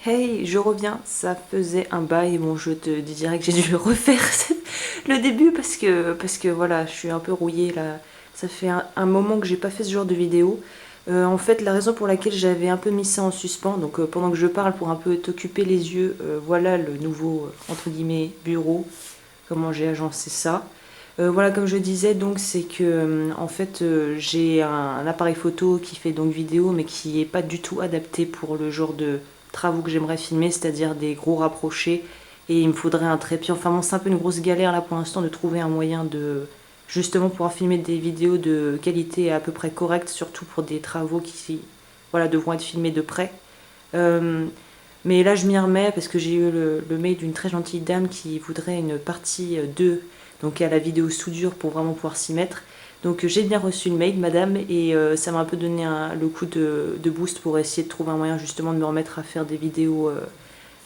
Hey, je reviens, ça faisait un bail, bon je te dis direct que j'ai dû refaire le début parce que voilà, je suis un peu rouillée là, ça fait un moment que j'ai pas fait ce genre de vidéo. En fait, la raison pour laquelle j'avais un peu mis ça en suspens, donc pendant que je parle pour un peu t'occuper les yeux, voilà le nouveau, entre guillemets, bureau, comment j'ai agencé ça. Voilà, comme je disais, donc c'est que en fait j'ai un appareil photo qui fait donc vidéo, mais qui est pas du tout adapté pour le genre de travaux que j'aimerais filmer, c'est-à-dire des gros rapprochés. Et il me faudrait un trépied. Enfin bon, c'est un peu une grosse galère là pour l'instant de trouver un moyen de justement pouvoir filmer des vidéos de qualité à peu près correcte, surtout pour des travaux qui voilà devront être filmés de près. Euh, mais là, je m'y remets parce que j'ai eu le mail d'une très gentille dame qui voudrait une partie 2, donc à la vidéo soudure pour vraiment pouvoir s'y mettre. Donc j'ai bien reçu le mail, madame, et ça m'a un peu donné le coup de boost pour essayer de trouver un moyen justement de me remettre à faire des vidéos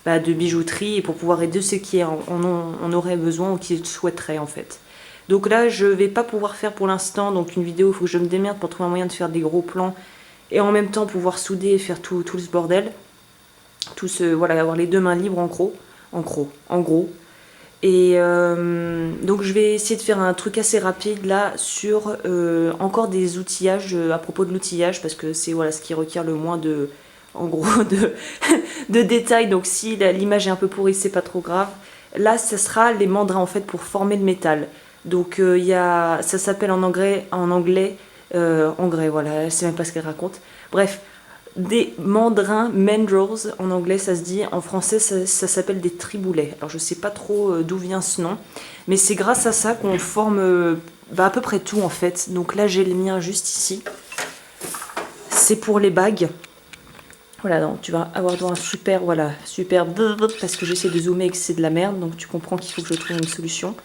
de bijouterie et pour pouvoir aider ceux qui en auraient besoin ou qui le souhaiteraient en fait. Donc là, je vais pas pouvoir faire pour l'instant donc une vidéo, il faut que je me démerde pour trouver un moyen de faire des gros plans et en même temps pouvoir souder et faire tout ce bordel voilà, avoir les deux mains libres en gros. Et donc je vais essayer de faire un truc assez rapide là sur encore des outillages à propos de l'outillage parce que c'est voilà ce qui requiert le moins de en gros de détails. Donc si l'image est un peu pourrie, c'est pas trop grave. Là, ça sera les mandrins en fait pour former le métal. Donc ça s'appelle en anglais, voilà, je sais même pas ce qu'elle raconte. Bref, des mandrins, mandrels en anglais ça se dit, en français ça s'appelle des triboulets. Alors je sais pas trop d'où vient ce nom, mais c'est grâce à ça qu'on forme à peu près tout en fait. Donc là j'ai le mien juste ici. C'est pour les bagues. Voilà, donc tu vas avoir droit à un super parce que j'essaie de zoomer et que c'est de la merde, donc tu comprends qu'il faut que je trouve une solution.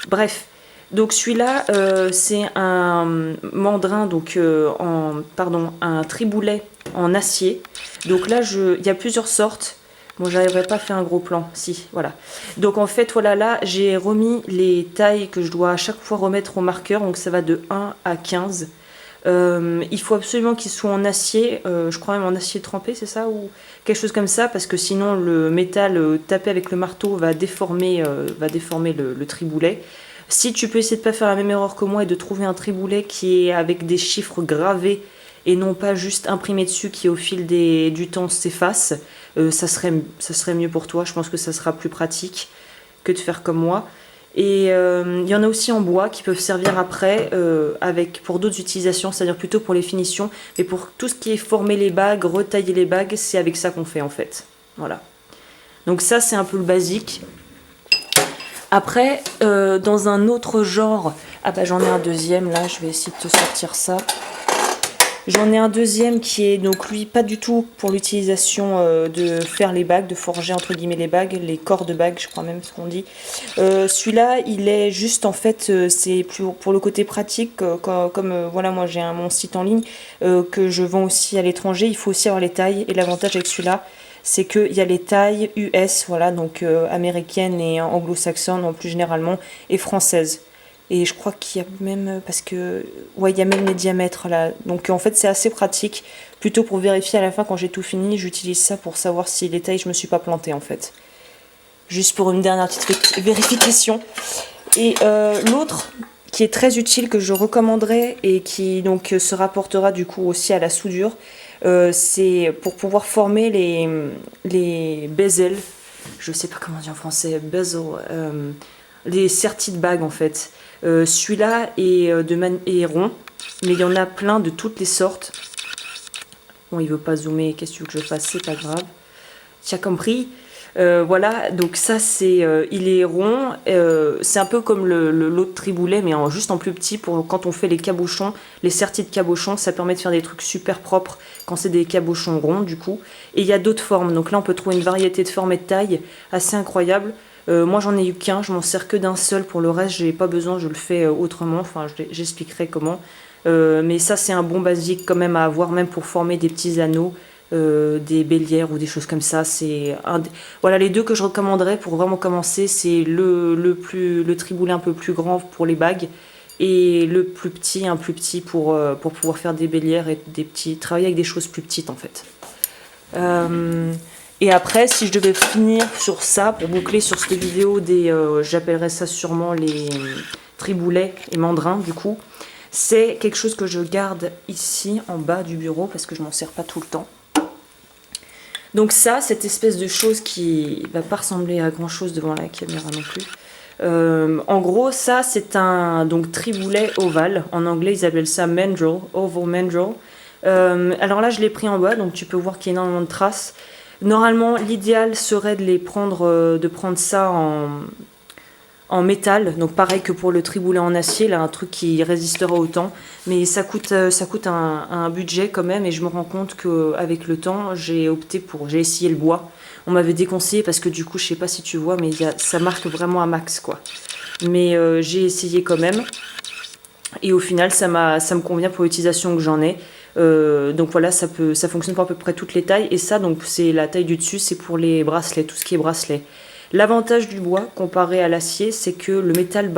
Bref, donc celui-là, c'est un mandrin, donc un triboulet en acier. Donc là, il y a plusieurs sortes. Bon, j'arriverai pas à faire un gros plan. Si, voilà. Donc en fait, voilà, là, j'ai remis les tailles que je dois à chaque fois remettre au marqueur. Donc ça va de 1 à 15. Il faut absolument qu'il soit en acier, je crois même en acier trempé, c'est ça, ou quelque chose comme ça, parce que sinon le métal tapé avec le marteau va déformer le triboulet. Si tu peux essayer de pas faire la même erreur que moi et de trouver un triboulet qui est avec des chiffres gravés et non pas juste imprimé dessus qui au fil du temps s'efface, ça serait mieux pour toi. Je pense que ça sera plus pratique que de faire comme moi. Et il y en a aussi en bois qui peuvent servir après pour d'autres utilisations, c'est-à-dire plutôt pour les finitions. Mais pour tout ce qui est former les bagues, retailler les bagues, c'est avec ça qu'on fait en fait. Voilà. Donc ça c'est un peu le basique. Après, dans un autre genre, ah bah j'en ai un deuxième là, je vais essayer de te sortir ça. J'en ai un deuxième qui est donc lui pas du tout pour l'utilisation de faire les bagues, de forger entre guillemets les bagues, les corps de bagues, je crois même ce qu'on dit. Celui-là, il est juste en fait, c'est plus pour le côté pratique, comme voilà moi j'ai mon site en ligne que je vends aussi à l'étranger. Il faut aussi avoir les tailles et l'avantage avec celui-là, c'est qu'il y a les tailles US, voilà donc américaines et anglo-saxonnes en plus généralement et françaises. Et je crois qu'il y a même, parce que, ouais, il y a même les diamètres là. Donc en fait, c'est assez pratique. Plutôt pour vérifier à la fin, quand j'ai tout fini, j'utilise ça pour savoir si les tailles, je me suis pas plantée en fait. Juste pour une dernière petite vérification. Et l'autre, qui est très utile, que je recommanderais et qui donc se rapportera du coup aussi à la soudure, c'est pour pouvoir former les bezels. Je sais pas comment on dit en français, bezel. Les sertis de bagues en fait. Celui-là est rond, mais il y en a plein de toutes les sortes. Bon, il veut pas zoomer, qu'est-ce que tu veux que je fasse, c'est pas grave. Tu as compris. Voilà, donc ça il est rond, c'est un peu comme l'autre triboulet, mais juste en plus petit pour quand on fait les cabochons, les sertis de cabochons, ça permet de faire des trucs super propres quand c'est des cabochons ronds du coup. Et il y a d'autres formes, donc là on peut trouver une variété de formes et de tailles assez incroyable. Moi j'en ai eu qu'un, je m'en sers que d'un seul, pour le reste j'ai pas besoin, je le fais autrement, enfin j'expliquerai comment. Mais ça c'est un bon basique quand même à avoir, même pour former des petits anneaux, des bélières ou des choses comme ça. Voilà les deux que je recommanderais pour vraiment commencer, c'est le triboulet un peu plus grand pour les bagues et le plus petit, un plus petit pour pouvoir faire des bélières et travailler avec des choses plus petites en fait. Et après, si je devais finir sur ça, pour boucler sur cette vidéo des, j'appellerais ça sûrement les triboulets et mandrins du coup, c'est quelque chose que je garde ici en bas du bureau parce que je m'en sers pas tout le temps. Donc ça, cette espèce de chose qui va pas ressembler à grand chose devant la caméra non plus. En gros, ça c'est un donc triboulet ovale. En anglais, ils appellent ça mandrel, oval mandrel. Alors là, je l'ai pris en bas, donc tu peux voir qu'il y a énormément de traces. Normalement, l'idéal serait de prendre ça en métal, donc pareil que pour le triboulet en acier, là un truc qui résistera au temps, mais ça coûte un budget quand même, et je me rends compte qu'avec le temps, j'ai essayé le bois. On m'avait déconseillé parce que du coup, je sais pas si tu vois, mais ça marque vraiment à max quoi. Mais j'ai essayé quand même, et au final, ça me convient pour l'utilisation que j'en ai. Donc voilà, ça fonctionne pour à peu près toutes les tailles, et ça donc c'est la taille du dessus, c'est pour les bracelets, tout ce qui est bracelet. L'avantage du bois comparé à l'acier, c'est que le métal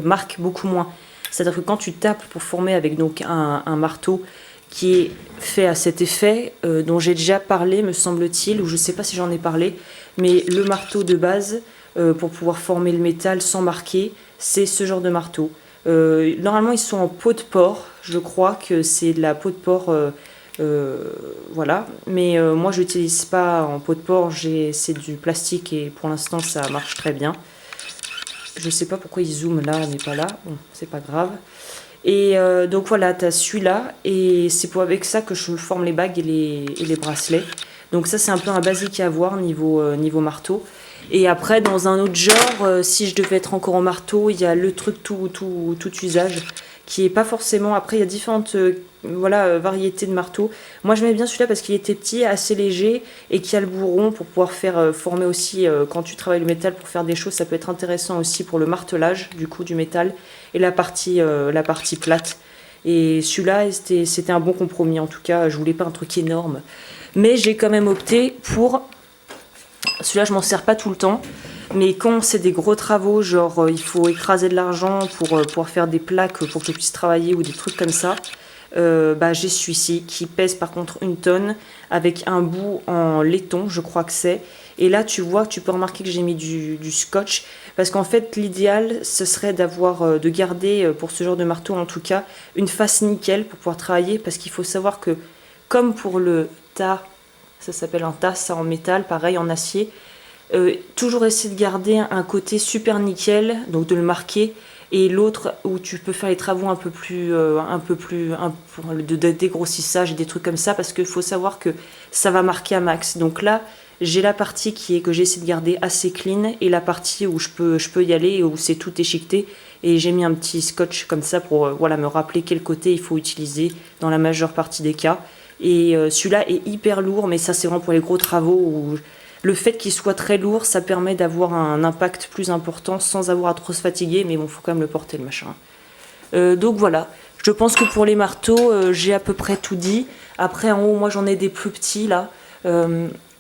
marque beaucoup moins. C'est-à-dire que quand tu tapes pour former avec donc un marteau qui est fait à cet effet, dont j'ai déjà parlé me semble-t-il, ou je ne sais pas si j'en ai parlé, mais le marteau de base pour pouvoir former le métal sans marquer, c'est ce genre de marteau. Normalement ils sont en peau de porc, je crois que c'est de la peau de porc, voilà, mais moi je n'utilise pas en peau de porc, c'est du plastique et pour l'instant ça marche très bien. Je sais pas pourquoi il zoome là mais pas là, bon c'est pas grave. Et donc voilà, tu as celui-là, et c'est avec ça que je forme les bagues et les bracelets. Donc ça c'est un peu un basique à avoir niveau marteau. Et après dans un autre genre, si je devais être encore en marteau, il y a le truc tout usage, qui est pas forcément... Après il y a différentes variétés de marteaux. Moi j'aimais bien celui-là parce qu'il était petit, assez léger, et qui a le bourron pour pouvoir faire former aussi, quand tu travailles le métal pour faire des choses, ça peut être intéressant aussi pour le martelage du coup du métal, et la partie plate. Et celui-là c'était un bon compromis, en tout cas je voulais pas un truc énorme, mais j'ai quand même opté pour celui-là. Je m'en sers pas tout le temps, mais quand c'est des gros travaux, genre il faut écraser de l'argent pour pouvoir faire des plaques pour que je puisse travailler ou des trucs comme ça, j'ai celui-ci qui pèse par contre 1 tonne, avec un bout en laiton, je crois que c'est. Et là tu vois, tu peux remarquer que j'ai mis du scotch, parce qu'en fait l'idéal ce serait de garder pour ce genre de marteau en tout cas une face nickel pour pouvoir travailler, parce qu'il faut savoir que comme pour le tas, ça s'appelle un tas, ça en métal, pareil en acier, toujours essayer de garder un côté super nickel, donc de le marquer, et l'autre où tu peux faire les travaux un peu plus de dégrossissage et des trucs comme ça, parce qu'il faut savoir que ça va marquer à max. Donc là j'ai la partie que j'ai essayé de garder assez clean, et la partie où je peux y aller, où c'est tout échiqueté, et j'ai mis un petit scotch comme ça pour me rappeler quel côté il faut utiliser dans la majeure partie des cas. Et celui-là est hyper lourd, mais ça c'est vraiment pour les gros travaux où le fait qu'il soit très lourd, ça permet d'avoir un impact plus important sans avoir à trop se fatiguer, mais bon, faut quand même le porter le machin. Donc voilà, je pense que pour les marteaux, j'ai à peu près tout dit. Après en haut, moi j'en ai des plus petits là.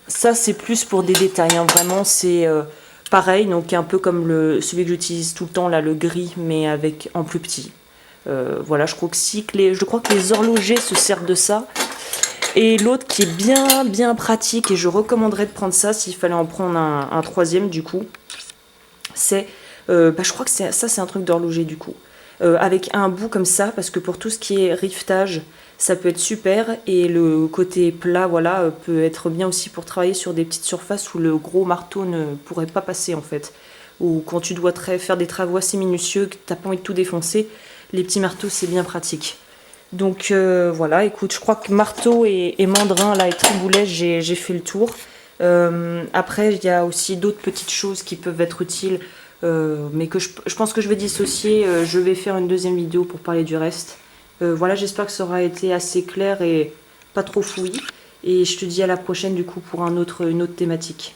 Ça c'est plus pour des détails, hein. Vraiment c'est pareil, donc un peu comme celui que j'utilise tout le temps là, le gris, mais en plus petit. Voilà, je crois que les horlogers se servent de ça. Et l'autre qui est bien pratique, et je recommanderais de prendre ça s'il fallait en prendre un troisième du coup, c'est, je crois que c'est un truc d'horloger du coup, avec un bout comme ça, parce que pour tout ce qui est rivetage, ça peut être super, et le côté plat, voilà, peut être bien aussi pour travailler sur des petites surfaces où le gros marteau ne pourrait pas passer en fait, ou quand tu dois faire des travaux assez minutieux, que t'as pas envie de tout défoncer, les petits marteaux c'est bien pratique. Donc voilà, écoute, je crois que marteau et mandrin là, et triboulet, j'ai fait le tour. Après il y a aussi d'autres petites choses qui peuvent être utiles, mais que je pense que je vais dissocier. Je vais faire une deuxième vidéo pour parler du reste. Voilà, j'espère que ça aura été assez clair et pas trop fouillis, et je te dis à la prochaine du coup pour une autre thématique.